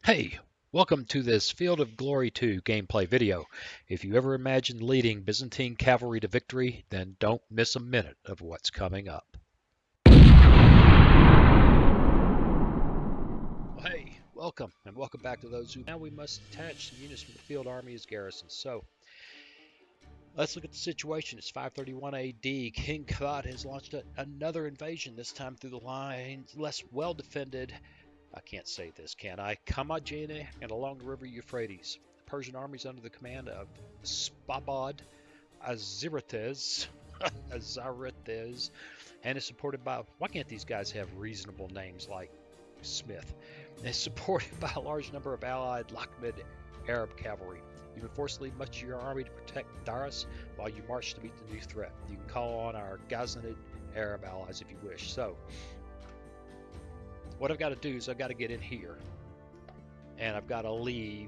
Hey, welcome to this Field of Glory 2 gameplay video. If you ever imagined leading Byzantine cavalry to victory, then don't miss a minute of what's coming up. Well, hey, welcome, and welcome back to those who now we must detach some units from the field army as garrisons. So, let's look at the situation. It's 531 AD. King Kavad has launched another invasion, this time through the lines less well defended. I can't say this, can I? Kamajene and along the river Euphrates. The Persian armies under the command of Spabad Azirates, Azirates, and is supported by. Why can't these guys have reasonable names like Smith? It's supported by a large number of allied Lakhmid Arab cavalry. You've been forced to leave much of your army to protect Daras while you march to meet the new threat. You can call on our Ghaznid Arab allies if you wish. So, what I've got to do is I've got to get in here, and I've got to leave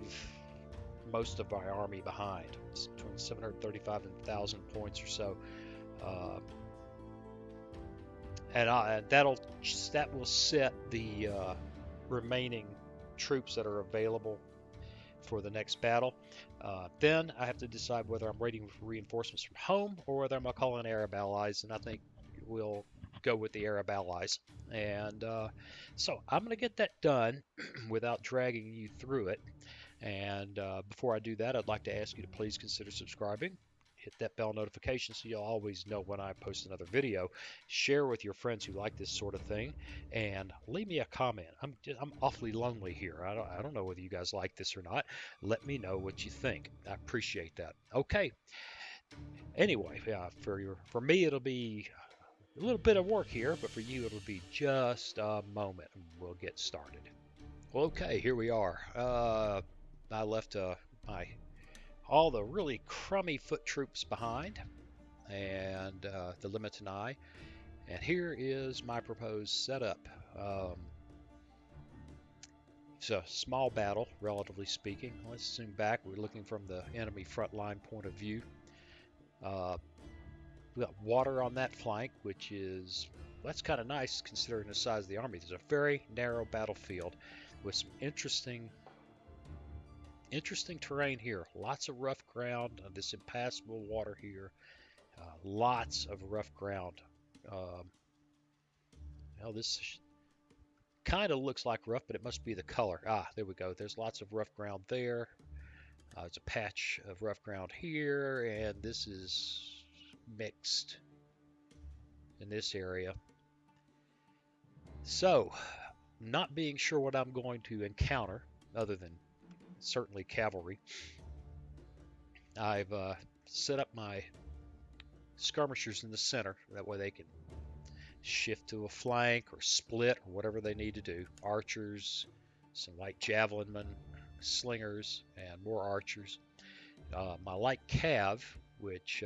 most of my army behind. It's between 735 and 1,000 points or so, and that will set the remaining troops that are available for the next battle. Then I have to decide whether I'm waiting for reinforcements from home or whether I'm gonna call in Arab allies, and I think we'll go with the Arab allies. And so I'm going to get that done without dragging you through it. And before I do that, I'd like to ask you to please consider subscribing. Hit that bell notification so you'll always know when I post another video. Share with your friends who like this sort of thing, and leave me a comment. I'm awfully lonely here. I don't know whether you guys like this or not. Let me know what you think. I appreciate that. Okay. Anyway, for me it'll be a little bit of work here, but for you it'll be just a moment and we'll get started. Well, okay, here we are. I left all the really crummy foot troops behind and the Limitanei, and here is my proposed setup. It's a small battle, relatively speaking. Let's zoom back. We're looking from the enemy front line point of view. We got water on that flank, which is that's kind of nice considering the size of the army. There's a very narrow battlefield with some interesting terrain here. Lots of rough ground, this impassable water here. Lots of rough ground. Well, this kind of looks like rough, but it must be the color. Ah, there we go. There's lots of rough ground there. There's a patch of rough ground here, and this is mixed in this area. So, not being sure what I'm going to encounter, other than certainly cavalry, I've set up my skirmishers in the center. That way they can shift to a flank or split or whatever they need to do. Archers, some light javelinmen, slingers, and more archers. My light cav, which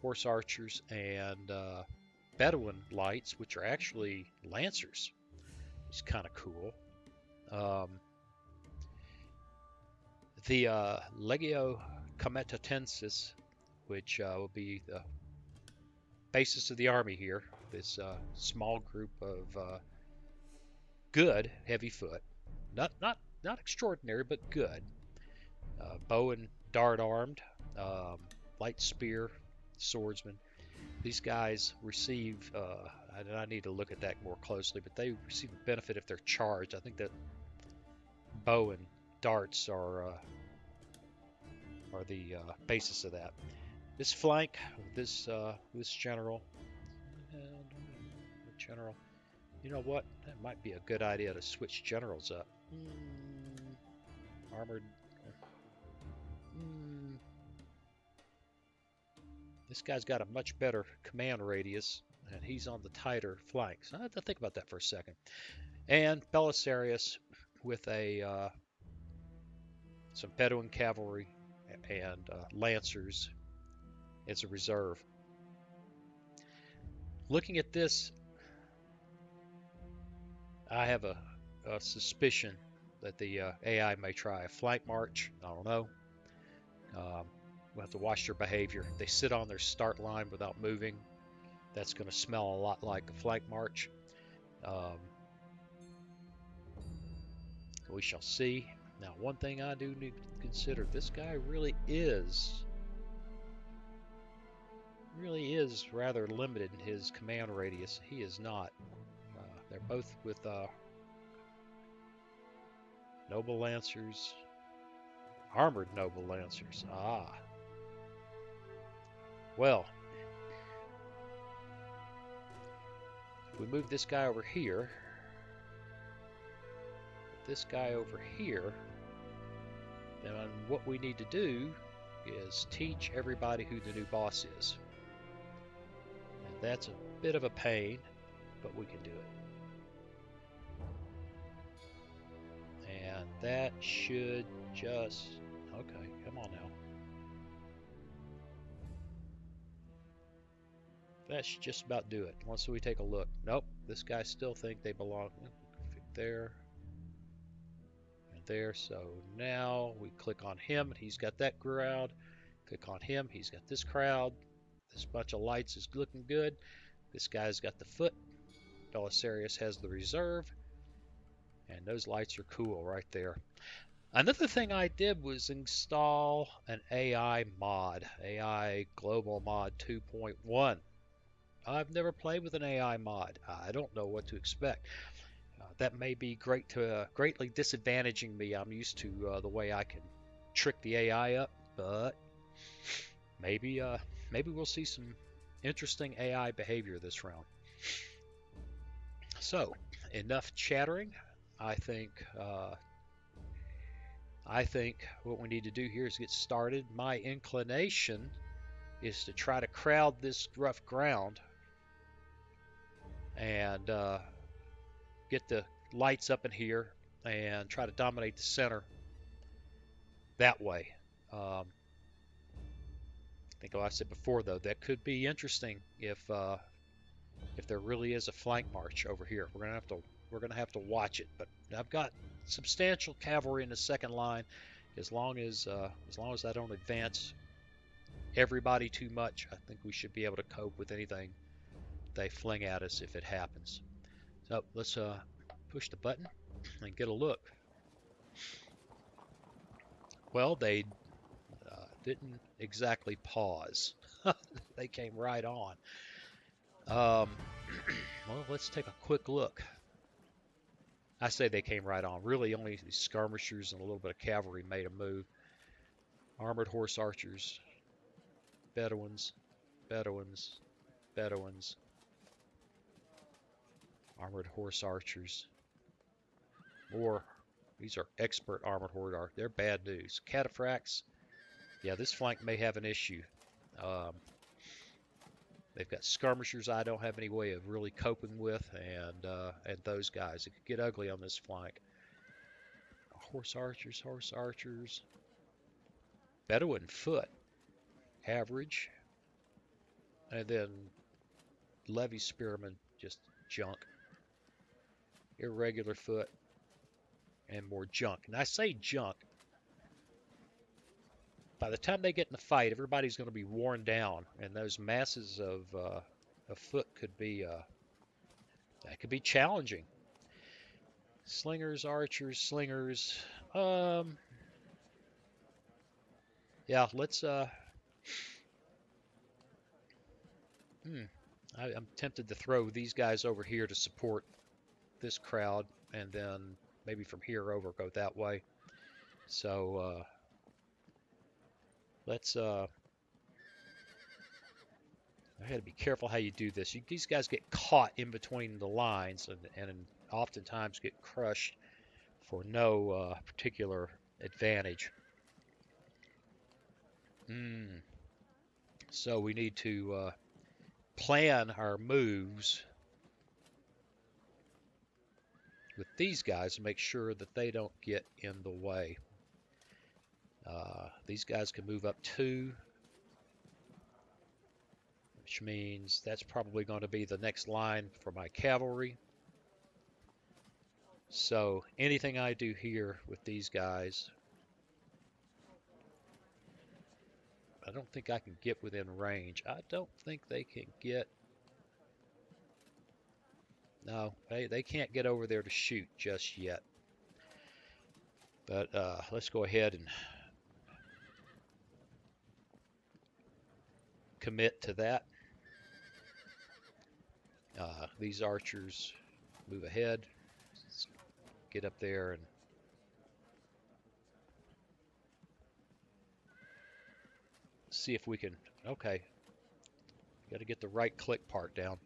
horse archers and Bedouin lights, which are actually lancers. It's kind of cool. The Legio Comitatensis, which will be the basis of the army here. This small group of good heavy foot, not extraordinary, but good. Bow and dart armed, light spear, swordsman. These guys receive, and I need to look at that more closely, but they receive a benefit if they're charged. I think that bow and darts are the basis of that. This flank, this general, you know what? That might be a good idea to switch generals up. Armored. This guy's got a much better command radius, and he's on the tighter flank. So I have to think about that for a second. And Bellisarius with some Bedouin cavalry and lancers as a reserve. Looking at this, I have a suspicion that the AI may try a flank march. I don't know. We'll have to watch their behavior. If they sit on their start line without moving, that's going to smell a lot like a flank march. We shall see. Now, one thing I do need to consider, this guy really is rather limited in his command radius. He is not. They're both with noble lancers, armored noble lancers. Ah. Well, if we move this guy over here, then what we need to do is teach everybody who the new boss is. And that's a bit of a pain, but we can do it. And that should just... Okay, come on now. That should just about do it. Once we take a look. Nope, this guy still think they belong there and there. So now we click on him and he's got that crowd. Click on him, he's got this crowd. This bunch of lights is looking good. This guy's got the foot. Bellisarius has the reserve. And those lights are cool right there. Another thing I did was install an AI mod, AI Global Mod 2.1. I've never played with an AI mod. I don't know what to expect. That may be greatly disadvantaging me. I'm used to the way I can trick the AI up, but maybe we'll see some interesting AI behavior this round. So, enough chattering. I think what we need to do here is get started. My inclination is to try to crowd this rough ground and get the lights up in here and try to dominate the center that way. I think, like I said before, though, that could be interesting if there really is a flank march over here. We're gonna have to watch it. But I've got substantial cavalry in the second line. As long as I don't advance everybody too much, I think we should be able to cope with anything they fling at us if it happens. So let's push the button and get a look. Well, they didn't exactly pause. They came right on. Well, let's take a quick look. I say they came right on. Really, only these skirmishers and a little bit of cavalry made a move. Armored horse archers, Bedouins, Bedouins, Bedouins, armored horse archers. More. These are expert armored horse archers. They're bad news. Cataphracts. Yeah, this flank may have an issue. They've got skirmishers I don't have any way of really coping with, and those guys. It could get ugly on this flank. Horse archers. Bedouin foot, average. And then levy spearmen, just junk. Irregular foot, and more junk. And I say junk. By the time they get in the fight, everybody's going to be worn down, and those masses of foot could be challenging. Slingers, archers, slingers. Yeah, let's. I'm tempted to throw these guys over here to support this crowd, and then maybe from here over go that way. So. Let's I had to be careful how you do this. These guys get caught in between the lines and oftentimes get crushed for no particular advantage. So we need to plan our moves with these guys to make sure that they don't get in the way. These guys can move up 2, which means that's probably going to be the next line for my cavalry. So anything I do here with these guys, I don't think I can get within range. I don't think they can get... No, they can't get over there to shoot just yet. But let's go ahead and commit to that. These archers move ahead. Let's get up there and see if we can. Okay, got to get the right click part down.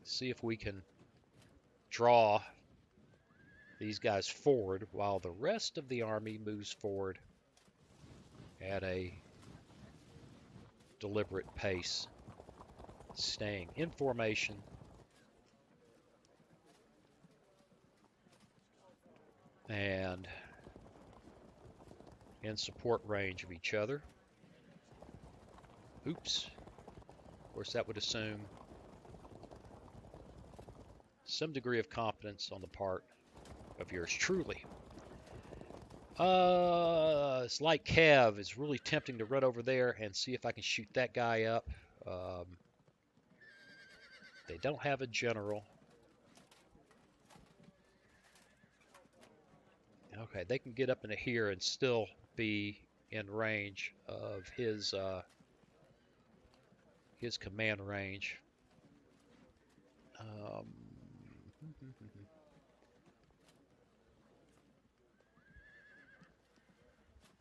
See if we can draw these guys forward while the rest of the army moves forward at a deliberate pace, staying in formation and in support range of each other. Oops. Of course, that would assume some degree of competence on the part of yours truly. It's like Cav is really tempting to run over there and see if I can shoot that guy up. They don't have a general. Okay, they can get up into here and still be in range of his command range.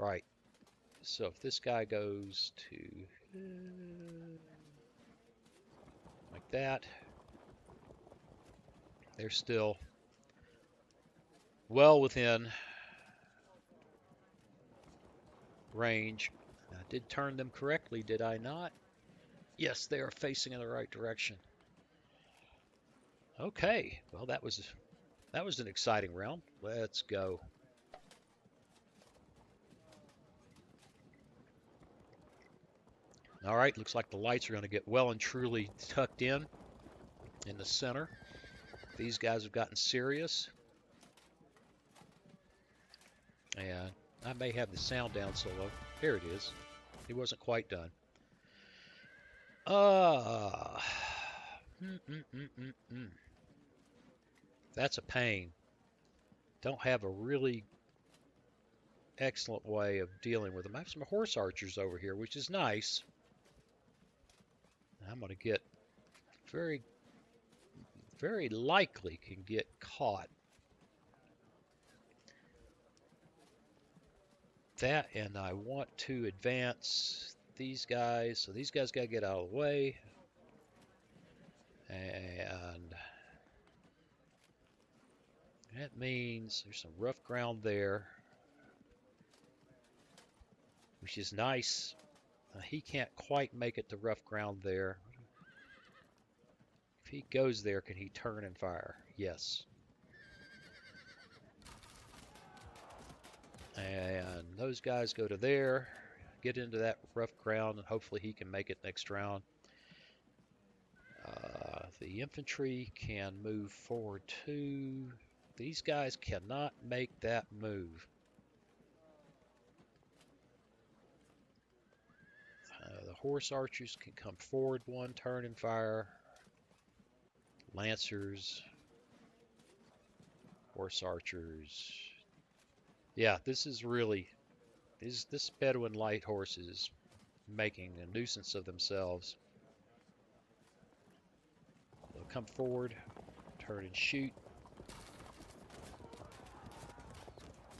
Right. So if this guy goes to like that, they're still well within range. I did turn them correctly, did I not? Yes, they are facing in the right direction. Okay, well that was an exciting round. Let's go. All right, looks like the lights are going to get well and truly tucked in the center. These guys have gotten serious. And I may have the sound down so low. There it is. It wasn't quite done. That's a pain. Don't have a really excellent way of dealing with them. I have some horse archers over here, which is nice. I'm going to get very, very likely can get caught. That, and I want to advance these guys. So these guys got to get out of the way. And that means there's some rough ground there, which is nice. He can't quite make it to rough ground there. If he goes there, can he turn and fire? Yes. And those guys go to there, get into that rough ground, and hopefully he can make it next round. The infantry can move forward too. These guys cannot make that move. The horse archers can come forward one turn and fire. Lancers, horse archers. Yeah, this is really, this Bedouin light horse is making a nuisance of themselves. They'll come forward, turn and shoot.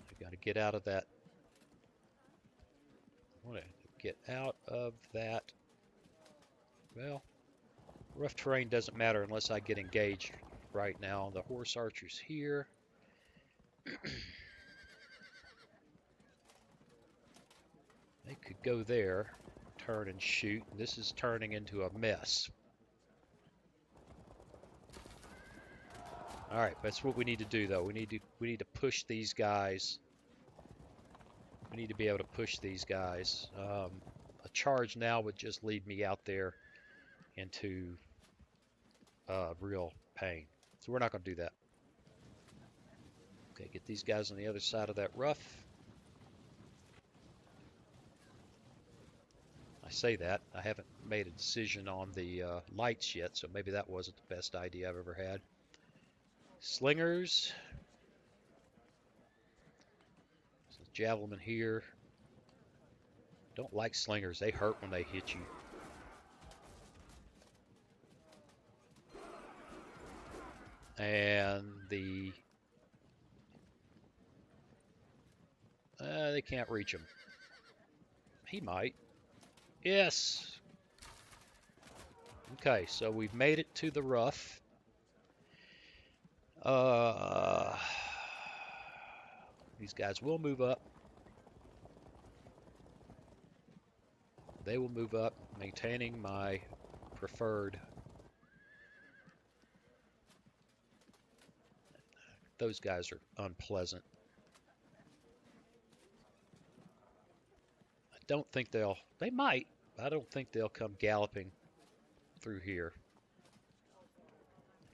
I got to get out of that. I want to get out of that. Well, rough terrain doesn't matter unless I get engaged right now. The horse archers here. They could go there, turn and shoot. This is turning into a mess. All right, that's what we need to do, though. We need to push these guys. We need to be able to push these guys. A charge now would just lead me out there into real pain. So we're not going to do that. Okay, get these guys on the other side of that rough. I say that. I haven't made a decision on the lights yet, so maybe that wasn't the best idea I've ever had. Slingers. Javelin here. Don't like slingers. They hurt when they hit you. And the... they can't reach him. He might. Yes! Okay, so we've made it to the rough. These guys will move up. They will move up, maintaining my preferred. Those guys are unpleasant. I don't think they'll... They might. I don't think they'll come galloping through here.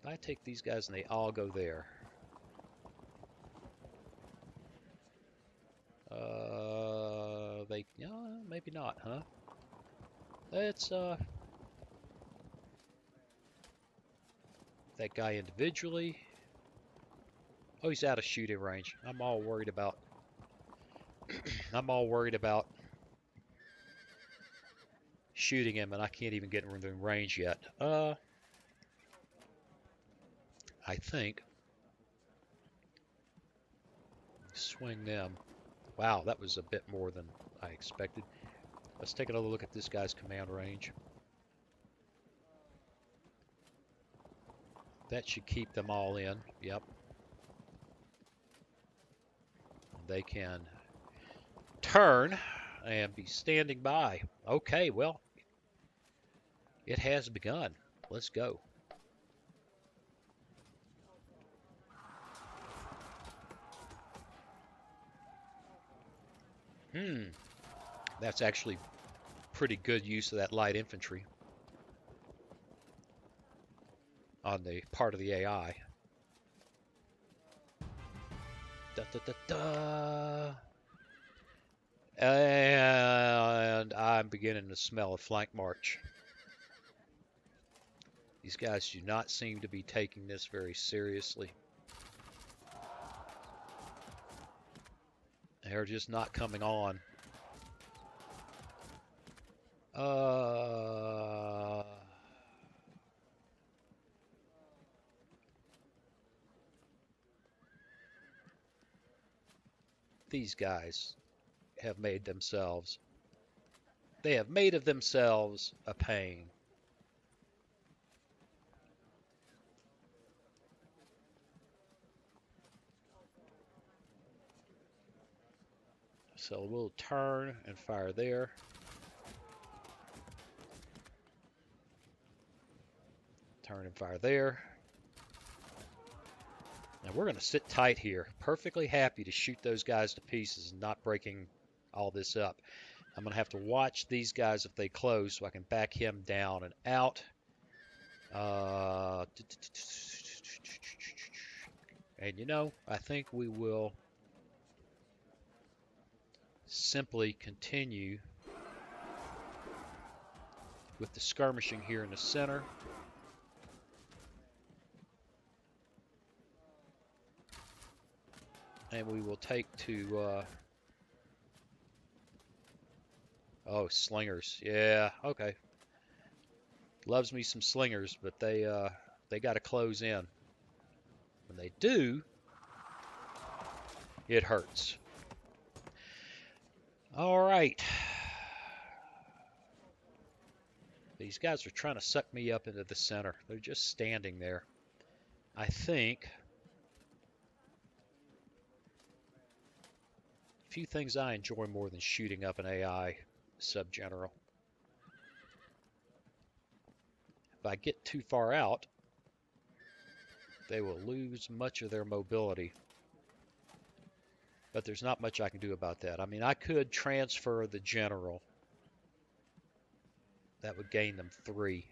If I take these guys and they all go there. Maybe not, huh? Let's, that guy individually. Oh, he's out of shooting range. I'm all worried about... I'm all worried about shooting him, and I can't even get within range yet. I think... Swing them. Wow, that was a bit more than I expected. Let's take another look at this guy's command range. That should keep them all in. Yep. They can turn and be standing by. Okay, well, it has begun. Let's go. That's actually pretty good use of that light infantry on the part of the AI. Da, da, da, da. And I'm beginning to smell a flank march. These guys do not seem to be taking this very seriously. They're just not coming on. These guys have made themselves... They have made of themselves a pain. So we'll turn and fire there. Turn and fire there. Now we're going to sit tight here. Perfectly happy to shoot those guys to pieces and not breaking all this up. I'm going to have to watch these guys if they close so I can back him down and out. And you know, I think we will simply continue with the skirmishing here in the center. And we will take to... oh, slingers. Yeah, okay. Loves me some slingers, but they got to close in. When they do, it hurts. All right. These guys are trying to suck me up into the center. They're just standing there. I think... Few things I enjoy more than shooting up an AI sub-general. If I get too far out, they will lose much of their mobility. But there's not much I can do about that. I mean, I could transfer the general. That would gain them 3.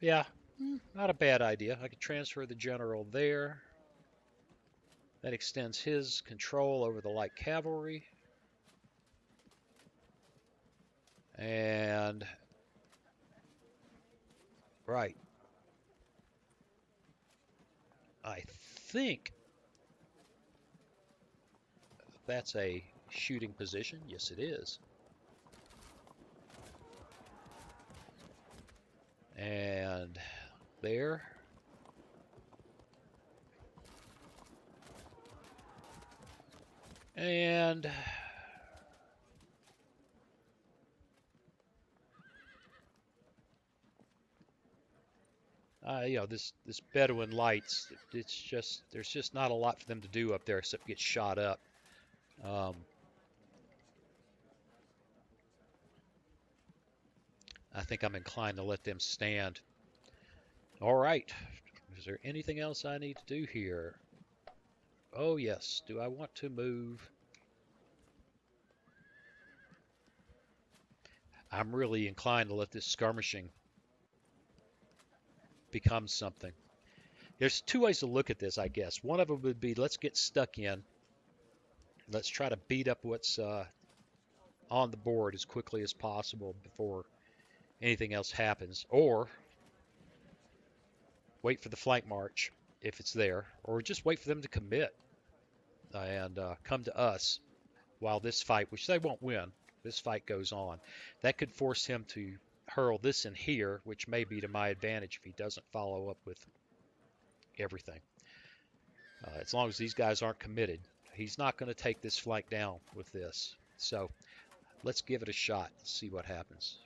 Yeah, not a bad idea. I could transfer the general there. That extends his control over the light cavalry. And... right. I think that's a shooting position. Yes, it is. And there. And this Bedouin Lights, there's just not a lot for them to do up there except get shot up. I think I'm inclined to let them stand. All right. Is there anything else I need to do here? Oh, yes. Do I want to move? I'm really inclined to let this skirmishing become something. There's two ways to look at this, I guess. One of them would be, let's get stuck in. Let's try to beat up what's on the board as quickly as possible before anything else happens. Or wait for the flank march if it's there. Or just wait for them to commit and come to us while this fight, which they won't win, this fight goes on. That could force him to hurl this in here, which may be to my advantage if he doesn't follow up with everything. As long as these guys aren't committed, he's not going to take this flank down with this. So let's give it a shot. Let's see what happens.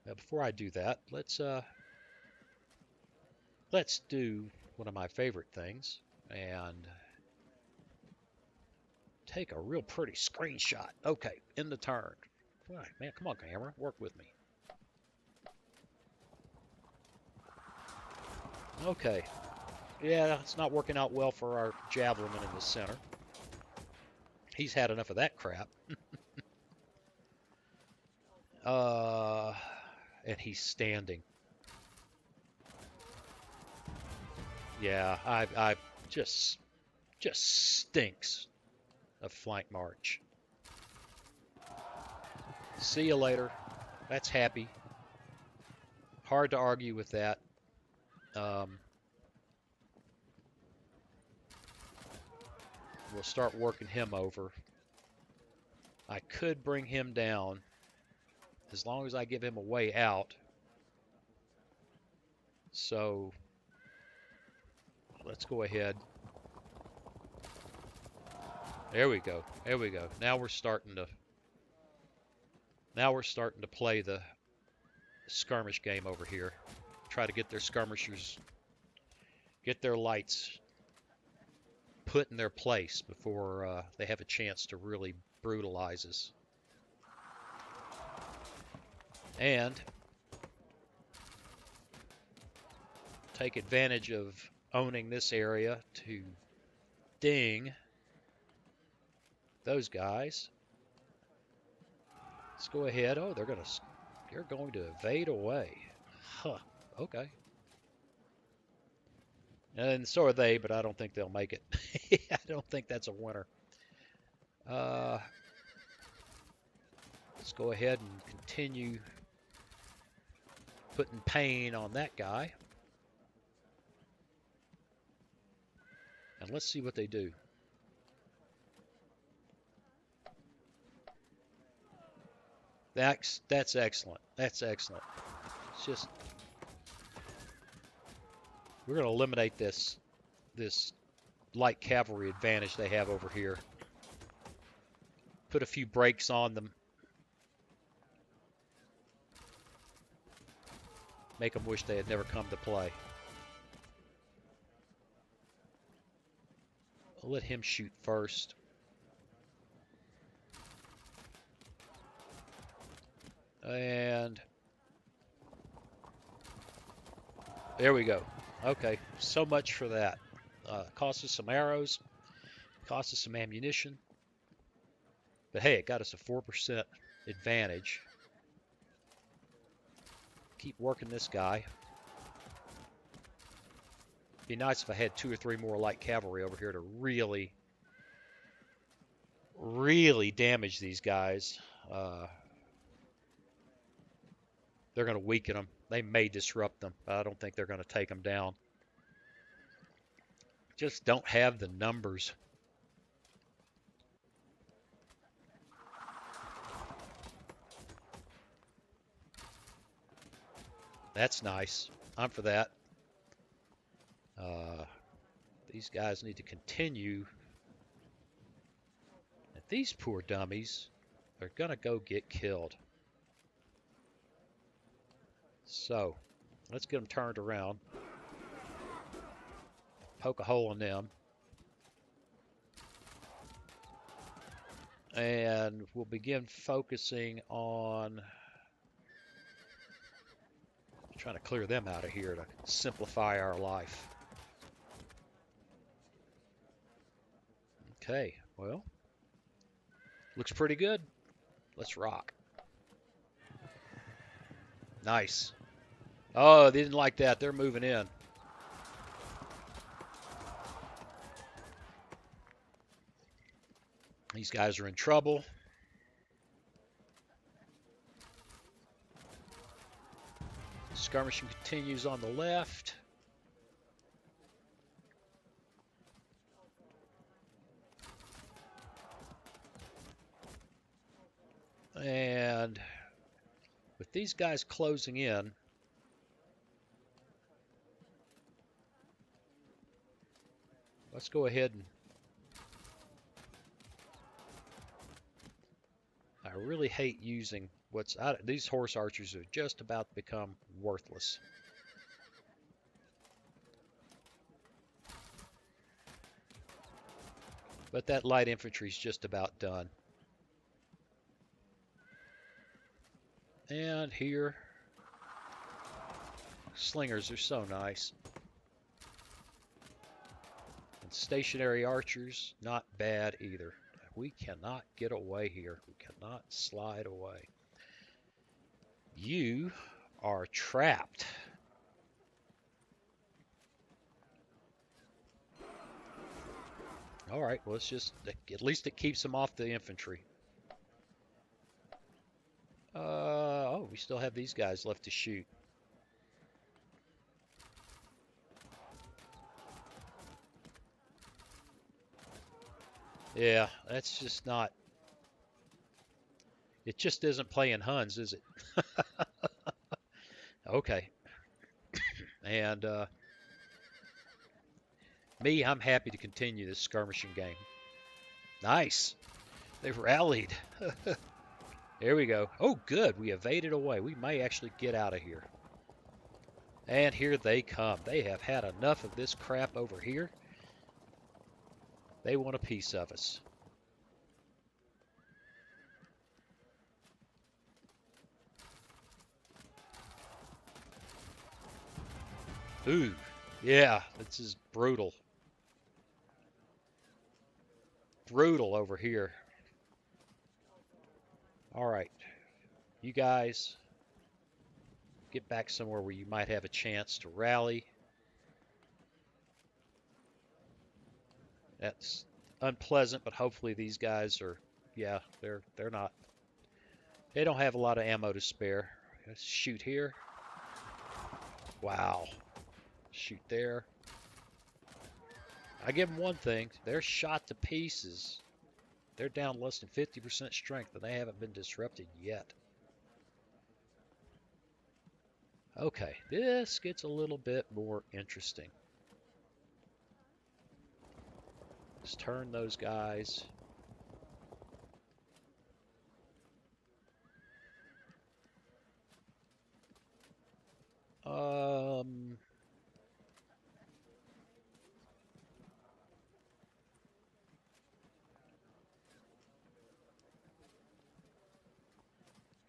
Now, before I do that, let's do one of my favorite things and take a real pretty screenshot. Okay, in the turn. All right, man, come on, camera, work with me. Okay. Yeah, it's not working out well for our javelin in the center. He's had enough of that crap. And he's standing. Yeah, I just stinks of flank march. See you later. That's happy. Hard to argue with that. We'll start working him over. I could bring him down as long as I give him a way out. So let's go ahead. There we go. There we go. Now we're starting to play the skirmish game over here. Try to get their skirmishers, get their lights put in their place before they have a chance to really brutalize us. And take advantage of owning this area to ding those guys. Let's go ahead. Oh, they're going to evade away. Huh. Okay. And so are they, but I don't think they'll make it. I don't think that's a winner. Let's go ahead and continue putting pain on that guy. And let's see what they do. That's excellent. That's excellent. It's just, we're going to eliminate this light cavalry advantage they have over here. Put a few brakes on them. Make them wish they had never come to play. I'll let him shoot first. And there we go. Okay, so much for that. Cost us some arrows, cost us some ammunition. But hey, it got us a 4% advantage. Keep working this guy. Be nice if I had 2 or 3 more light cavalry over here to really, really damage these guys. They're going to weaken them. They may disrupt them, but I don't think they're going to take them down. Just don't have the numbers. That's nice. I'm for that. Uh, these guys need to continue. And these poor dummies are going to go get killed. So, let's get them turned around. Poke a hole in them. And we'll begin focusing on trying to clear them out of here to simplify our life. Okay, well, looks pretty good. Let's rock. Nice. Oh, they didn't like that. They're moving in. These guys are in trouble. Skirmishing continues on the left. And with these guys closing in, let's go ahead and I really hate using what's out. These horse archers are just about to become worthless. But that light infantry is just about done. And here, slingers are so nice. And stationary archers, not bad either. We cannot get away here. We cannot slide away. You are trapped. All right, well, let's just, at least it keeps them off the infantry. Oh, we still have these guys left to shoot. Yeah, that's just not, it just isn't playing Huns, is it? Okay. And me, I'm happy to continue this skirmishing game. Nice. They've rallied. There we go. Oh, good. We evaded away. We may actually get out of here. And here they come. They have had enough of this crap over here. They want a piece of us. Ooh, yeah, this is brutal. Brutal over here. All right, you guys get back somewhere where you might have a chance to rally. That's unpleasant, but hopefully these guys are, yeah, they're not. They don't have a lot of ammo to spare. Let's shoot here. Wow. Shoot there. I give them one thing. They're shot to pieces. They're down less than 50% strength, and they haven't been disrupted yet. Okay, this gets a little bit more interesting. Let's turn those guys.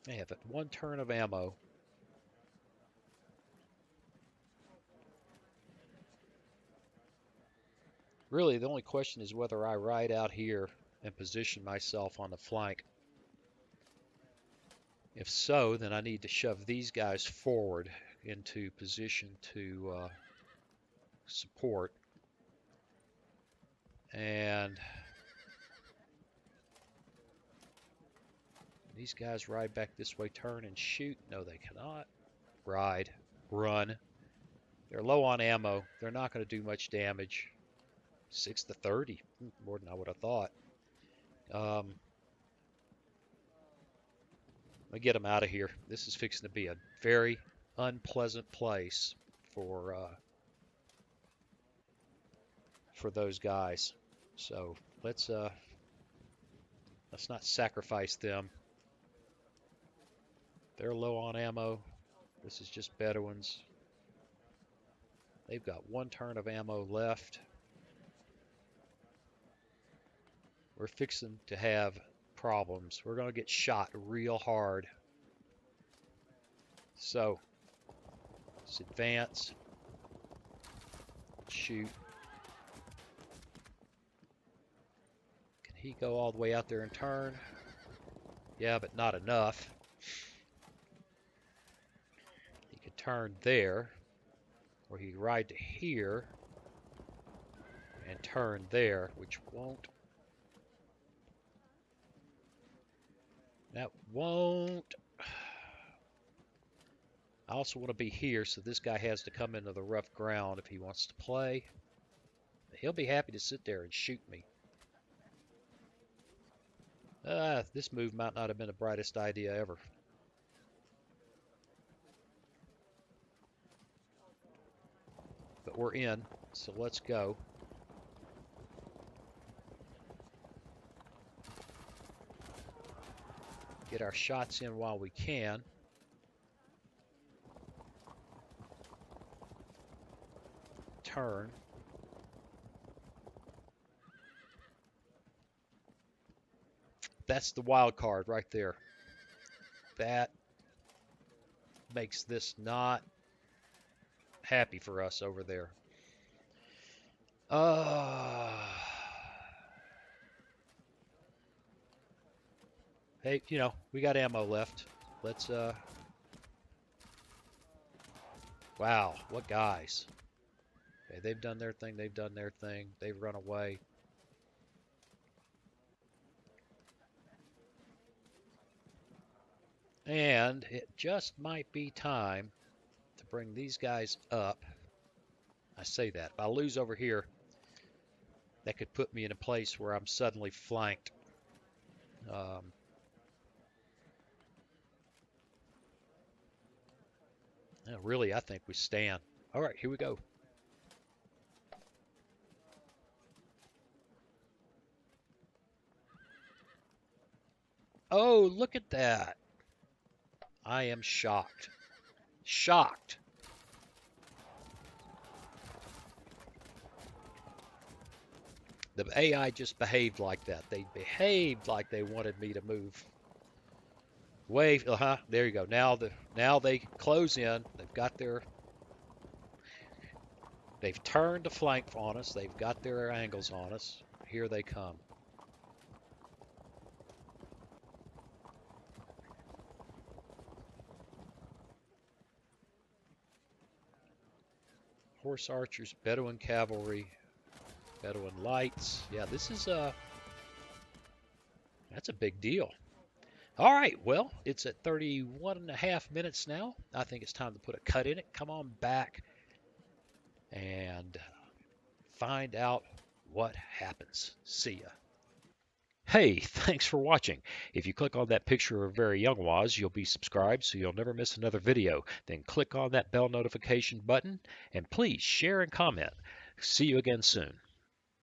They have one turn of ammo. Really, the only question is whether I ride out here and position myself on the flank. If so, then I need to shove these guys forward into position to support. And these guys ride back this way, turn and shoot. No, they cannot. Ride, run. They're low on ammo. They're not going to do much damage. 6 to 30, more than I would have thought. Let me get them out of here. This is fixing to be a very, unpleasant place for those guys. So let's not sacrifice them. They're low on ammo. This is just Bedouins. They've got 1 turn of ammo left. We're fixing to have problems. We're going to get shot real hard. So let's advance. Shoot. Can he go all the way out there and turn? Yeah, but not enough. He could turn there, or he could ride to here and turn there, which won't. That won't. I also want to be here, so this guy has to come into the rough ground if he wants to play. He'll be happy to sit there and shoot me. This move might not have been the brightest idea ever. But we're in, so let's go. Get our shots in while we can. Turn. That's the wild card right there. That makes this not happy for us over there. Hey, you know, we got ammo left. Let's, wow, what guys. Okay, they've done their thing, they've done their thing. They've run away. And it just might be time to bring these guys up. I say that. If I lose over here, that could put me in a place where I'm suddenly flanked. Really, I think we stand. All right, here we go. Oh, look at that. I am shocked. Shocked. The AI just behaved like that. They behaved like they wanted me to move. Wave, there you go. Now they close in. They've turned to flank on us. They've got their angles on us. Here they come. Horse archers, Bedouin cavalry, Bedouin lights. Yeah, this is that's a big deal. All right, well, it's at 31.5 minutes now. I think it's time to put a cut in it. Come on back and find out what happens. See ya. Hey, thanks for watching. If you click on that picture of very young Waz, you'll be subscribed so you'll never miss another video. Then click on that bell notification button and please share and comment. See you again soon.